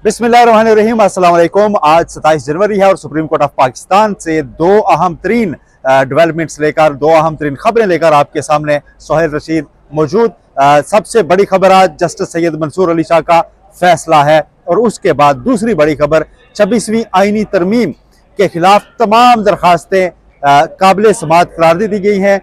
बिस्मिल्लाहिर्रहमानिर्रहीम, अस्सलाम वालेकुम। आज 27 जनवरी है और सुप्रीम कोर्ट ऑफ पाकिस्तान से दो अहम तरीन डेवलपमेंट्स लेकर, दो अहम तरीन खबरें लेकर आपके सामने सोहेल रशीद मौजूद। सबसे बड़ी खबर आज जस्टिस सैयद मंसूर अली शाह का फैसला है और उसके बाद दूसरी बड़ी खबर 26वीं आईनी तरमीम के खिलाफ तमाम दरखास्तें काबिल समाअत करार दी गई हैं।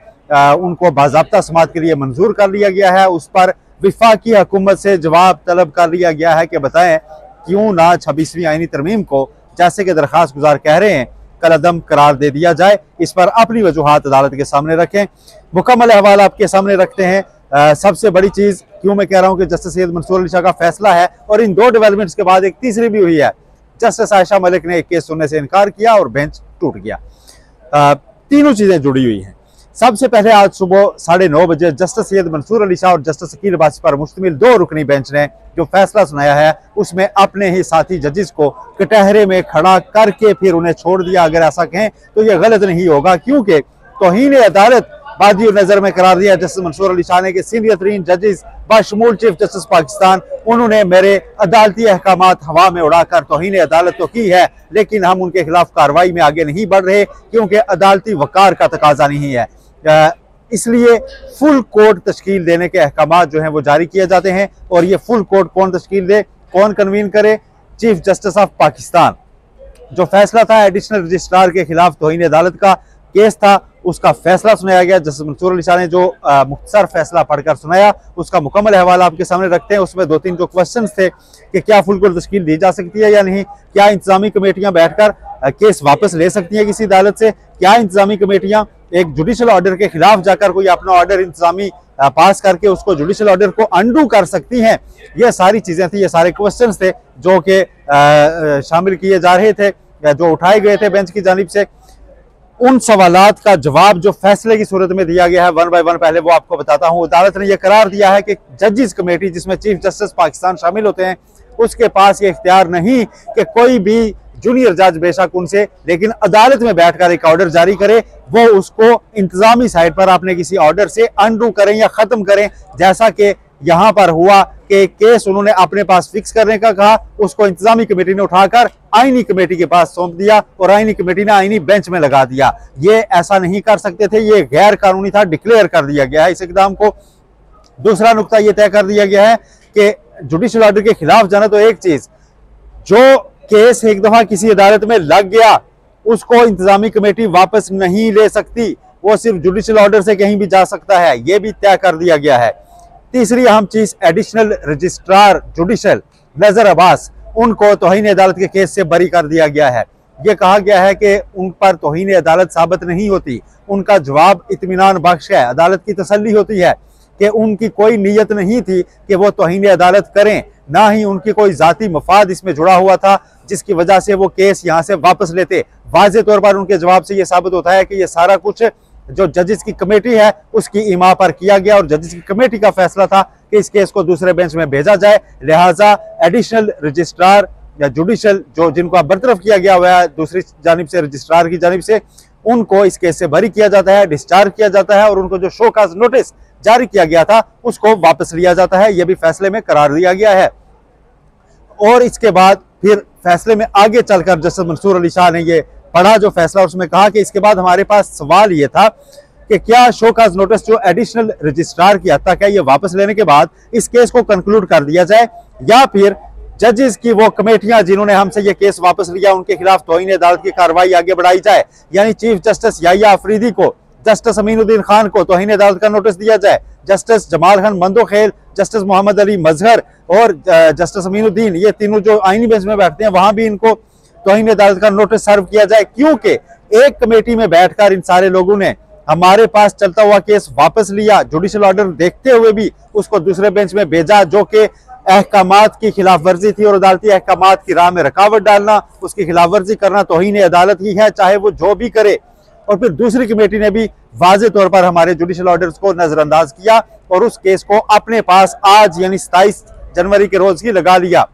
उनको बाज़ाब्ता समाअत के लिए मंजूर कर लिया गया है। उस पर वफाकी हुकूमत से जवाब तलब कर लिया गया है कि बताएं क्यों ना 26वीं आईनी तरमीम को, जैसे कि दरखास्त गुजार कह रहे हैं, कलअदम करार दे दिया जाए। इस पर अपनी वजूहात अदालत के सामने रखें। मुकम्मल अहवाल आपके सामने रखते हैं। सबसे बड़ी चीज़ क्यों मैं कह रहा हूँ कि जस्टिस सैयद मंसूर अली शाह का फैसला है और इन दो डेवलपमेंट्स के बाद एक तीसरी भी हुई है। जस्टिस आयशा मलिक ने एक केस सुनने से इनकार किया और बेंच टूट गया। तीनों चीज़ें जुड़ी हुई हैं। सबसे पहले आज सुबह 9:30 बजे जस्टिस सैयद मंसूर अली शाह और जस्टिस शकील अब्बासी पर मुश्तमिल दो रुकनी बेंच ने जो फैसला सुनाया है उसमें अपने ही साथी जजेस को कटहरे में खड़ा करके फिर उन्हें छोड़ दिया। अगर ऐसा कहें तो यह गलत नहीं होगा, क्योंकि तौहीन अदालत बादी नजर में करार दिया जस्टिस मंसूर अली शाह ने कि सीनियर तरीन जजेस बाशमूल चीफ जस्टिस पाकिस्तान, उन्होंने मेरे अदालती अहकामात हवा में उड़ाकर तौहीन अदालत तो की है, लेकिन हम उनके खिलाफ कार्रवाई में आगे नहीं बढ़ रहे क्योंकि अदालती वकार का तकाजा नहीं है। इसलिए फुल कोर्ट तश्कील देने के अहकामात जो हैं वो जारी किए जाते हैं। और ये फुल कोर्ट कौन तश्कील दे, कौन कन्वीन करे? Chief justice of Pakistan. जो फैसला था एडिशनल रजिस्ट्रार के खिलाफ तौहीन अदालत का केस था, उसका फैसला सुनाया गया। जस्टिस मंसूर अली शाह ने जो मुख्तसर फैसला पढ़कर सुनाया उसका मुकम्मल अहवाल आपके सामने रखते हैं। उसमें 2-3 जो क्वेश्चन थे कि क्या फुल कोर्ट तश्कील दी जा सकती है या नहीं, क्या इंतजामी कमेटियां बैठकर केस वापस ले सकती हैं किसी अदालत से, क्या इंतजामी कमेटियां एक जुडिशल ऑर्डर के खिलाफ जाकर कोई अपना ऑर्डर इंतजामी पास करके उसको जुडिशल ऑर्डर को अंडू कर सकती हैं। ये सारी चीज़ें थी, ये सारे क्वेश्चंस थे जो कि शामिल किए जा रहे थे, जो उठाए गए थे बेंच की जानिब से। उन सवालात का जवाब जो फैसले की सूरत में दिया गया है, वन बाय वन पहले वो आपको बताता हूँ। अदालत ने यह करार दिया है कि जजेस कमेटी जिसमें चीफ जस्टिस पाकिस्तान शामिल होते हैं, उसके पास ये इख्तियार नहीं कि कोई भी जूनियर जज बेशक उनसे, लेकिन अदालत में बैठकर एक ऑर्डर जारी करे, वो उसको इंतजामी साइड पर अपने किसी ऑर्डर से अनडू करें या खत्म करें, जैसा कि यहाँ पर हुआ कि केस उन्होंने अपने पास फिक्स करने का कहा, उसको इंतजामी कमेटी ने उठाकर आईनी कमेटी के पास सौंप दिया और आईनी कमेटी ने आईनी बेंच में लगा दिया। ये ऐसा नहीं कर सकते थे, ये गैर कानूनी था, डिक्लेयर कर दिया गया है इस इकदाम को। दूसरा नुकता ये तय कर दिया गया है कि जुडिशल ऑर्डर के खिलाफ जाना तो एक चीज, जो केस एक दफा किसी अदालत में लग गया उसको इंतजामी कमेटी वापस नहीं ले सकती, वो सिर्फ जुडिशल ऑर्डर से कहीं भी जा सकता है, ये भी तय कर दिया गया है। तीसरी अहम चीज, एडिशनल रजिस्ट्रार जुडिशल नजर अब्बास, उनको तौहीन अदालत के केस से बरी कर दिया गया है। यह कहा गया है कि उन पर तौहीन अदालत साबित नहीं होती, उनका जवाब इत्मीनान बख्श है। अदालत की तसल्ली होती है कि उनकी कोई नीयत नहीं थी कि वो तौहीन अदालत करें, ना ही उनकी कोई जाती मफाद इसमें जुड़ा हुआ था जिसकी वजह से वो केस यहाँ से वापस लेते। वाज़े तौर पर उनके जवाब से ये साबित होता है कि ये सारा कुछ जो जजेस की कमेटी है उसकी इमा पर किया गया और जजेस की कमेटी का फैसला था कि इस केस को दूसरे बेंच में भेजा जाए। लिहाजा एडिशनल रजिस्ट्रार या जुडिशल जो जिनको अब बरतरफ किया गया हुआ है दूसरी जानिब से, रजिस्ट्रार की जानिब से, उनको इस केस से बरी किया जाता है, डिस्चार्ज किया जाता है और उनको जो शो काज नोटिस जारी किया गया था उसको वापस लिया जाता है। यह भी फैसले में करार दिया गया है। और इसके बाद फिर फैसले में आगे चलकर जस्टिस मंसूर अली शाह ने ये पढ़ा जो फैसला, उसमें कहा कि इसके बाद हमारे पास सवाल ये था कि क्या शोकाज नोटिस जो एडिशनल रजिस्ट्रार की हद तक है ये वापस लेने के बाद इस केस को कंक्लूड कर दिया जाए, या फिर जजेस की वो कमेटियां जिन्होंने हमसे ये केस वापस लिया उनके खिलाफ तौहीन अदालत की कार्रवाई आगे बढ़ाई जाए। यानी चीफ जस्टिस याहिया अफरीदी को, जस्टिस अमीनुद्दीन खान को तौहीन अदालत का नोटिस दिया जाए, जस्टिस जमाल खान मंदोखेल, जस्टिस मोहम्मद अली मजहर और जस्टिस अमीनुद्दीन, ये तीनों जो आईनी बेंच में बैठते हैं, वहां भी इनको तौहीन अदालत का नोटिस सर्व किया जाए, क्योंकि एक कमेटी में बैठकर इन सारे लोगों ने हमारे पास चलता हुआ केस वापस लिया, जुडिशल ऑर्डर देखते हुए भी उसको दूसरे बेंच में भेजा जो कि अहकामात की खिलाफ वर्जी थी और अदालती अहकामात की राह में रुकावट डालना, उसकी खिलाफ वर्जी करना तौहीन अदालत ही है, चाहे वो जो भी करे। और फिर दूसरी कमेटी ने भी वाज़े तौर पर हमारे जुडिशल ऑर्डर्स को नजरअंदाज किया और उस केस को अपने पास आज यानी 27 जनवरी के रोज ही लगा लिया।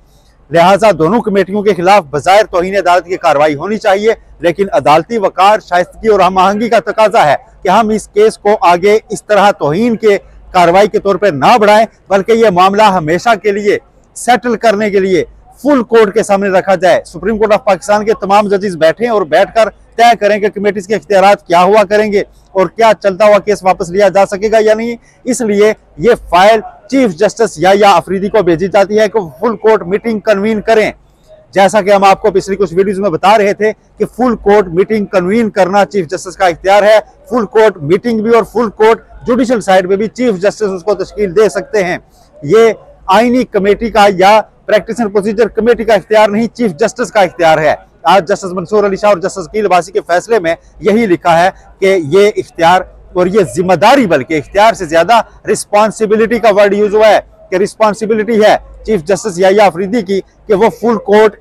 लिहाजा दोनों कमेटियों के खिलाफ बज़ाहिर तौहीन अदालत की कार्रवाई होनी चाहिए, लेकिन अदालती वकार, शाइस्तगी और हम आहंगी का तकाजा है कि हम इस केस को आगे इस तरह तौहीन के कार्रवाई के तौर पर ना बढ़ाएं, बल्कि यह मामला हमेशा के लिए सेटल करने के लिए फुल कोर्ट के सामने रखा जाए। सुप्रीम कोर्ट ऑफ पाकिस्तान के तमाम जजेस बैठे और बैठकर तय करें कि कमेटीज के इख्तियारात क्या हुआ करेंगे और क्या चलता हुआ केस वापस लिया जा सकेगा या नहीं। इसलिए ये फाइल चीफ जस्टिस या अफरीदी को भेजी जाती है कि फुल कोर्ट मीटिंग कन्वीन करें। जैसा कि हम आपको पिछली कुछ वीडियोस में बता रहे थे कि फुल कोर्ट मीटिंग कन्वीन करना चीफ जस्टिस का इख्तियार है। फुल कोर्ट मीटिंग भी और फुल कोर्ट जुडिशल साइड में भी चीफ जस्टिस उसको तश्कील दे सकते हैं। ये आईनी कमेटी का या प्रैक्टिस एंड प्रोसीजर कमेटी का इख्तियार नहीं, चीफ जस्टिस का इख्तियार है। आज जस्टिस मंसूर अली शाह और जस्टिस अकील अब्बासी के फैसले में यही लिखा है कि ये इख्तियार और ये जिम्मेदारी, बल्कि इख्तियार से ज्यादा रिस्पॉन्सिबिलिटी का वर्ड यूज हुआ है कि रिस्पॉन्सिबिलिटी है चीफ जस्टिस या अफरीदी की कि वो फुल कोर्ट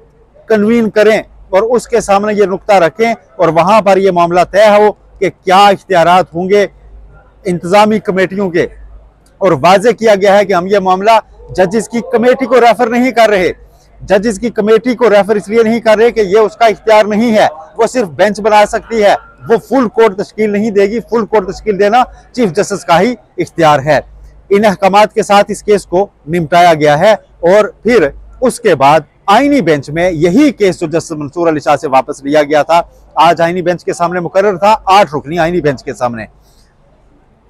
कन्वीन करें और उसके सामने ये नुक्ता रखें और वहां पर ये मामला तय हो कि क्या इख्तियारात होंगे इंतजामी कमेटियों के। और वाजे किया गया है कि हम ये मामला जजेस की कमेटी को रेफर नहीं कर रहे। जजेस की कमेटी को रेफर इसलिए नहीं कर रहे कि ये उसका इख्तियार नहीं है, वो सिर्फ बेंच बना सकती है, वो फुल कोर्ट तश्कील नहीं देगी। फुल कोर्ट तश्कील देना चीफ जस्टिस का ही इख्तियार है। इन अहकामात के साथ इस केस को निपटाया गया है और फिर उसके बाद आईनी बेंच में यही केस जो जस्टिस मंसूर अली शाह से वापस लिया गया था, आज आईनी बेंच के सामने मुकर्रर था, 8 रुकनी आईनी बेंच के सामने।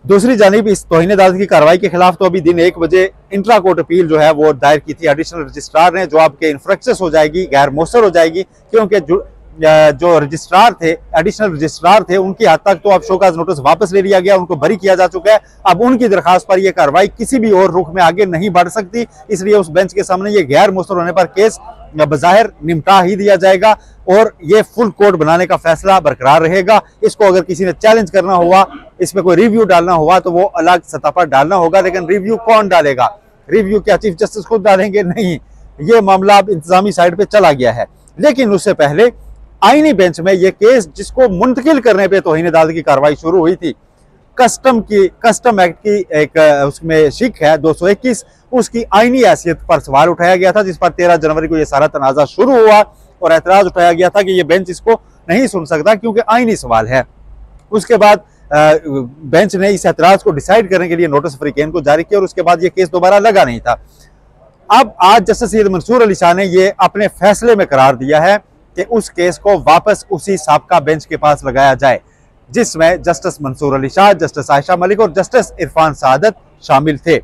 दूसरी जानिब इस तौहीन अदालत की कार्रवाई के खिलाफ तो अभी दिन 1 बजे इंट्रा कोर्ट अपील जो है वो दायर की थी एडिशनल रजिस्ट्रार ने, जो आपके इन्फ्रक्सेस हो जाएगी, गैर मौसर हो जाएगी, क्योंकि जो रजिस्ट्रार थे, एडिशनल रजिस्ट्रार थे, उनकी हद तक तो अब शोकाज नोटिस वापस ले लिया गया, उनको बरी किया जा चुका है। अब उनकी दरखास्त पर यह कार्रवाई किसी भी और रुख में आगे नहीं बढ़ सकती, इसलिए उस बेंच के सामने ये गैर मौसर होने पर केस बज़ाहिर निपटा ही दिया जाएगा और ये फुल कोर्ट बनाने का फैसला बरकरार रहेगा। इसको अगर किसी ने चैलेंज करना हुआ, इसमें कोई रिव्यू डालना हुआ तो वो अलग सतह पर डालना होगा, लेकिन रिव्यू कौन डालेगा? रिव्यू क्या चीफ जस्टिस खुद डालेंगे? नहीं, ये मामला अब इंतजामी साइड पे चला गया है। लेकिन उससे पहले आईनी बेंच में ये केस जिसको मुंतकिल करने पे तौहीन अदालत की कार्रवाई शुरू हुई थी, कस्टम एक्ट की एक उसमें शिक है 221, उसकी आईनी हैसियत पर सवाल उठाया गया था, जिस पर 13 जनवरी को यह सारा तनाजा शुरू हुआ और एतराज उठाया गया था कि यह बेंच इसको नहीं सुन सकता क्योंकि आईनी सवाल है। उसके बाद बेंच ने इस एतराज को डिसाइड करने के लिए नोटिस फ्रीकेन को जारी किया और उसके बाद यह केस दोबारा लगा नहीं था। अब आज जस्टिस सैयद मंसूर अली शाह ने यह अपने फैसले में करार दिया है कि उस केस को वापस उसी साबका बेंच के पास लगाया जाए जिसमें जस्टिस मंसूर अली शाह, जस्टिस आयशा मलिक और जस्टिस इरफान सादत शामिल थे।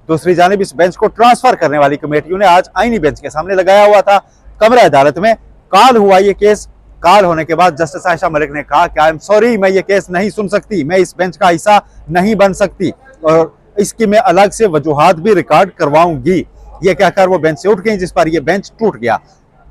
दूसरी जानिब इस बेंच को ट्रांसफर करने वाली कमेटियों ने आज आईनी बेंच के सामने लगाया हुआ था। कमरा अदालत में कॉल हुआ ये केस। कॉल होने के बाद जस्टिस आयशा मलिक ने कहा कि आई एम सॉरी, मैं ये केस नहीं सुन सकती, मैं इस बेंच का हिस्सा नहीं बन सकती और इसकी मैं अलग से वजूहात भी रिकॉर्ड करवाऊंगी। ये कहकर वो बेंच से उठ गई, जिस पर यह बेंच टूट गया।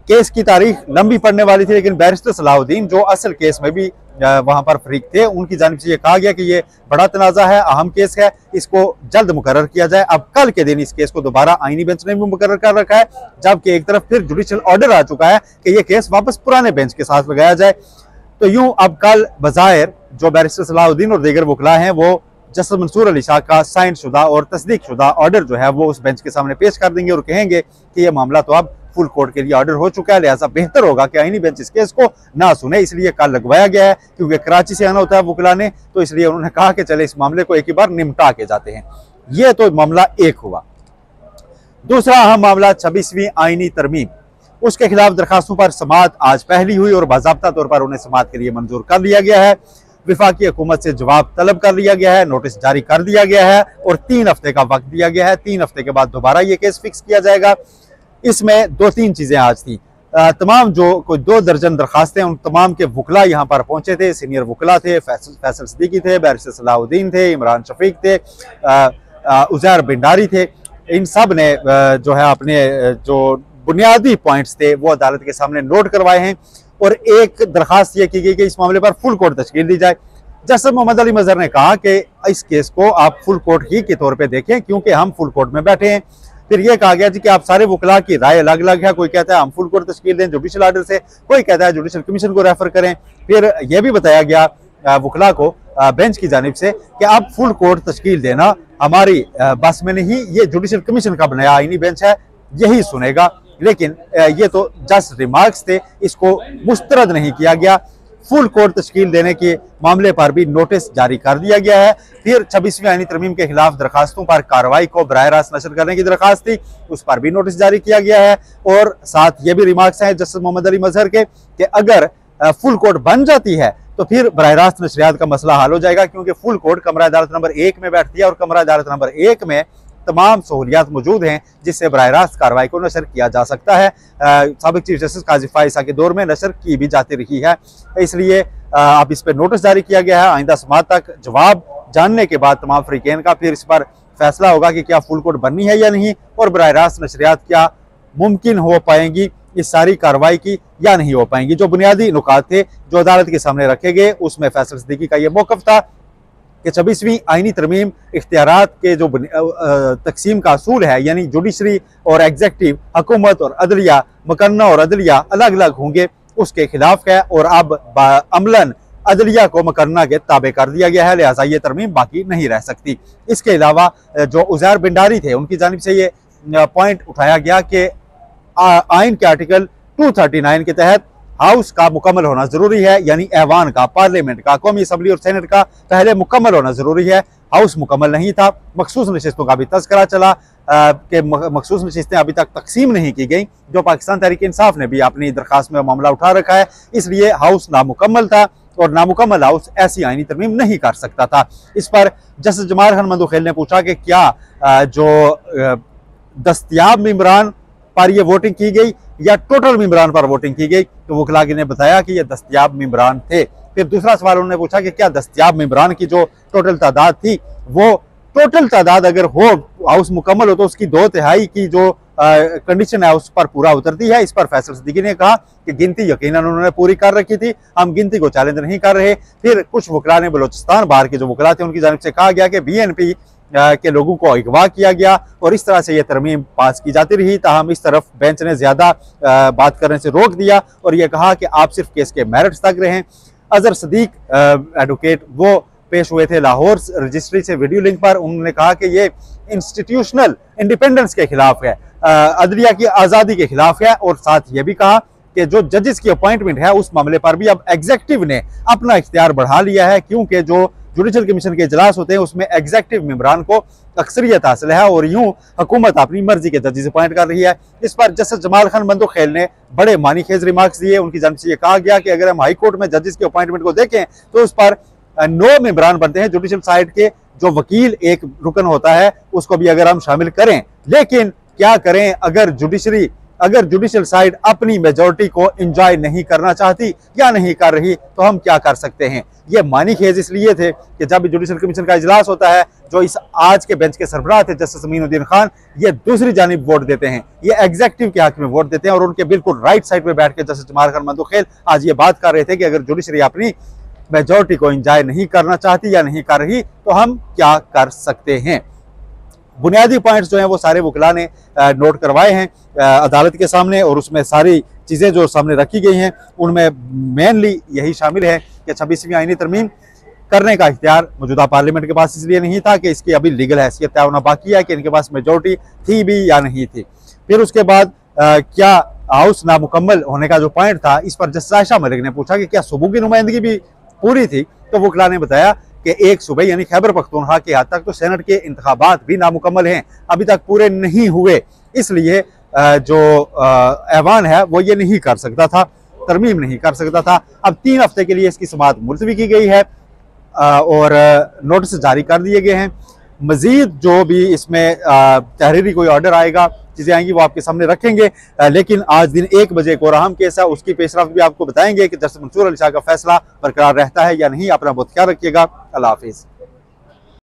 केस की तारीख लंबी पड़ने वाली थी, लेकिन बैरिस्टर सलाहुद्दीन जो असल केस में भी वहां पर फरीक थे, उनकी जानिब से ये कहा गया कि ये बड़ा तनाजा है, अहम केस है, इसको जल्द मुकर्रर किया जाए। अब कल के दिन इस केस को दोबारा आईनी बेंच ने भी मुकर्रर कर रखा है, जबकि एक तरफ फिर जुडिशियल ऑर्डर आ चुका है कि ये केस वापस पुराने बेंच के साथ लगाया जाए। तो यूं अब कल बज़ाहिर जो बैरिस्टर सलाहुद्दीन और दीगर वकला हैं वो जस्टिस मंसूर अली शाह का साइन शुदा और तस्दीक शुदा ऑर्डर जो है वो उस बेंच के सामने पेश कर देंगे और कहेंगे कि यह मामला तो अब फुल कोर्ट के लिए ऑर्डर हो चुका है, लिहाजा बेहतर होगा कि आईनी बेंच इस केस को ना सुने। इसलिए कल लगवाया गया है, क्योंकि कराची से आना होता है वकला ने, तो इसलिए उन्होंने कहा कि चले इस मामले को एक ही बार निपटा के जाते हैं। यह तो मामला एक हुआ। दूसरा अहम मामला 26वीं आईनी तरमीम, उसके खिलाफ दरखास्तों पर समाअत आज पहली हुई और बाज़ाब्ता तौर पर उन्हें समाअत के लिए मंजूर कर लिया गया है। विफाकी हुकूमत से जवाब तलब कर लिया गया है, नोटिस जारी कर दिया गया है और 3 हफ्ते का वक्त दिया गया है। 3 हफ्ते के बाद दोबारा ये केस फिक्स किया जाएगा। इसमें 2-3 चीजें आज थी। तमाम जो कोई 2 दर्जन दरखास्तें, उन तमाम के वकला यहाँ पर पहुंचे थे। सीनियर वकला थे, फैसल सिद्दीकी थे, बैरिस्टर सलाहुद्दीन थे, इमरान शफीक थे, उज़ैर बिंडारी थे। इन सब ने जो है अपने जो बुनियादी पॉइंट्स थे वो अदालत के सामने नोट करवाए हैं और एक दरखास्त ये की गई कि इस मामले पर फुल कोर्ट तश्कील दी जाए। जस्टिस मोहम्मद अली मजहर ने कहा कि इस केस को आप फुल कोर्ट ही के तौर पे देखें, क्योंकि हम फुल कोर्ट में बैठे हैं। फिर यह कहा गया जी कि आप सारे वकला की राय अलग अलग है, कोई कहता है हम फुल कोर्ट तश्कील दें जुडिशल ऑर्डर से, कोई कहता है जुडिशल कमीशन को रेफर करें। फिर यह भी बताया गया वकला को बेंच की जानिब से कि अब फुल कोर्ट तश्कील देना हमारी बस में नहीं, ये जुडिशल कमीशन का बनाया आईनी बेंच है, यही सुनेगा। लेकिन ये तो जस्ट रिमार्क्स थे, इसको मुस्तरद नहीं किया गया। फुल कोर्ट तश्कील देने के मामले पर भी नोटिस जारी कर दिया गया है। फिर 26वीं आईनी तरमीम के खिलाफ दरखास्तों पर कार्रवाई को बराह रास्त नशर करने की दरखास्त थी, उस पर भी नोटिस जारी किया गया है। और साथ ये भी रिमार्क्स हैं जस्टिस मोहम्मद अली मजहर के कि अगर फुल कोर्ट बन जाती है तो फिर बराह रास्त नशरियात का मसला हल हो जाएगा, क्योंकि फुल कोर्ट कमरा अदालत नंबर 1 में बैठती है और कमरा अदालत नंबर 1 में तमाम सहूलियात मौजूद हैं जिससे बराह रास्त कार्रवाई को नशर किया जा सकता है। साबिक चीफ जस्टिस काजी फाइसा के दौर में नशर की भी जाती रही है, इसलिए अब इस पर नोटिस जारी किया गया है। आइंदा समात तक जवाब जानने के बाद तमाम फ्रीकेन का फिर इस पर फैसला होगा कि क्या फुल कोर्ट बननी है या नहीं, और बराह रास्त नशरियात क्या मुमकिन हो पाएंगी इस सारी कार्रवाई की या नहीं हो पाएंगी। जो बुनियादी नुकात थे जो अदालत के सामने रखे गए, उसमें फैसल सिद्दीकी का यह मौक़िफ़ था कि 26वीं आईनी तरमीम इख्तियारात के जो तकसीम का असूल है, यानी जुडिशरी और एग्जेक्टिव, हुकूमत और अदलिया, मुकन्ना और अदलिया अलग अलग होंगे, उसके खिलाफ है। और अब अमलन अदलिया को मुकन्ना के ताबे कर दिया गया है, लिहाजा ये तरमीम बाकी नहीं रह सकती। इसके अलावा जो उज़ैर बिंडारी थे, उनकी जानिब से ये पॉइंट उठाया गया कि आइन के आर्टिकल 239 के तहत हाउस का मुकम्मल होना जरूरी है, यानी ऐवान का, पार्लियामेंट का, कौमी असम्बली और सेनेट का पहले मुकम्मल होना जरूरी है। हाउस मुकम्मल नहीं था। मखसूस नशिस्तों का भी तज़किरा चला कि मखसूस नशिस्तें अभी तक तकसीम नहीं की गई, जो पाकिस्तान तहरीक इंसाफ ने भी अपनी दरखास्त में मामला उठा रखा है, इसलिए हाउस नामुकम्मल था और नामुकम्मल हाउस ऐसी आईनी तरमीम नहीं कर सकता था। इस पर जस्टिस जमाल खान मंदोखेल ने पूछा कि क्या जो दस्तयाब मेंबरान पर यह वोटिंग की गई या टोटल मेंबरान पर वोटिंग की गई, तो वकलागी ने बताया कि यह दस्तयाब मेंबरान थे। फिर दूसरा सवाल उन्होंने पूछा कि क्या दस्तयाब मेंबरान की जो टोटल तादाद थी, वो टोटल तादाद अगर हो, हाउस मुकम्मल हो, तो उसकी 2/3 की जो कंडीशन है उस पर पूरा उतरती है। इस पर फैसल सिद्दीकी ने कहा कि गिनती यकीनन उन्होंने पूरी कर रखी थी, हम गिनती को चैलेंज नहीं कर रहे। फिर कुछ वकला ने, बलोचिस्तान बार के जो वकला थे, उनकी जानिब से कहा गया कि BNP के लोगों को अगवा किया गया और इस तरह से यह तरमीम पास की जाती रही। ताहम इस तरफ बेंच ने ज्यादा बात करने से रोक दिया और यह कहा कि आप सिर्फ केस के मेरिट्स तक रहें। अजहर सदीक एडवोकेट वो पेश हुए थे लाहौर रजिस्ट्री से वीडियो लिंक पर। उन्होंने कहा कि ये इंस्टीट्यूशनल इंडिपेंडेंस के खिलाफ है, अदलिया की आज़ादी के खिलाफ है, और साथ ये भी कहा कि जो जजेस की अपॉइंटमेंट है उस मामले पर भी अब एग्जेक्टिव ने अपना इख्तियार बढ़ा लिया है, क्योंकि जो जुडिशल कमीशन के इजलास होते हैं उसमें एग्जेक्टिव मेंबरान को अक्सरियत हासिल है और यूं हुकूमत अपनी मर्जी के जजेस अपॉइंट कर रही है। इस पर जस्टिस जमाल खान मंदोखेल ने बड़े मानी खेज रिमार्क्स दिए। उनकी जानिब से ये कहा गया कि अगर हम हाई कोर्ट में जजेस की अपॉइंटमेंट को देखें तो उस पर 9 मेंबरान बनते हैं। जुडिशल साइड के जो वकील एक रुकन होता है उसको भी अगर हम शामिल करें, लेकिन क्या करें अगर जुडिशल साइड अपनी मेजोरिटी को एंजॉय नहीं करना चाहती या नहीं कर रही, तो हम क्या कर सकते हैं। ये मानी खेज इसलिए थे कि जब जुडिशल कमीशन का इजलास होता है, जो इस आज के बेंच के सरबराह थे जस्टिस अमीनुद्दीन खान, ये दूसरी जानिब वोट देते हैं, ये एग्जेक्टिव के हक में वोट देते हैं और उनके बिल्कुल राइट साइड पे बैठ के जस्टिस जमाल खान मंदोखेल आज ये बात कर रहे थे कि अगर जुडिशरी अपनी मेजोरिटी को एंजॉय नहीं करना चाहती या नहीं कर रही तो हम क्या कर सकते हैं। बुनियादी पॉइंट्स जो हैं वो सारे वकला ने नोट करवाए हैं अदालत के सामने, और उसमें सारी चीज़ें जो सामने रखी गई हैं उनमें मेनली यही शामिल है कि 26वीं आईनी तरमीम करने का इख्तियार मौजूदा पार्लियामेंट के पास इसलिए नहीं था कि इसकी अभी लीगल हैसियत तय होना बाकी है कि इनके पास मेजोरिटी थी भी या नहीं थी। फिर उसके बाद क्या हाउस नामुकम्मल होने का जो पॉइंट था, इस पर जस्टिस आयशा मलिक ने पूछा कि क्या सूबों की नुमाइंदगी भी पूरी थी, तो वकला ने बताया कि एक सूबे यानी खैबर पख्तूनख्वा के हद तक तो सेनेट के इंतखाबात भी नामुकम्मल हैं, अभी तक पूरे नहीं हुए, इसलिए जो ऐवान है वो ये नहीं कर सकता था, तरमीम नहीं कर सकता था। अब 3 हफ्ते के लिए इसकी समाअत मुलतवी की गई है और नोटिस जारी कर दिए गए हैं। मजीद जो भी इसमें तहरीरी कोई ऑर्डर आएगा, चीज़ें आएंगी, वो आपके सामने रखेंगे। लेकिन आज दिन 1 बजे को अहम केस है, उसकी पेशरफ्त भी आपको बताएंगे कि जस्टिस मंसूर अली शाह का फैसला बरकरार रहता है या नहीं। अपना बहुत ख्याल रखिएगा। अल्लाह हाफिज़।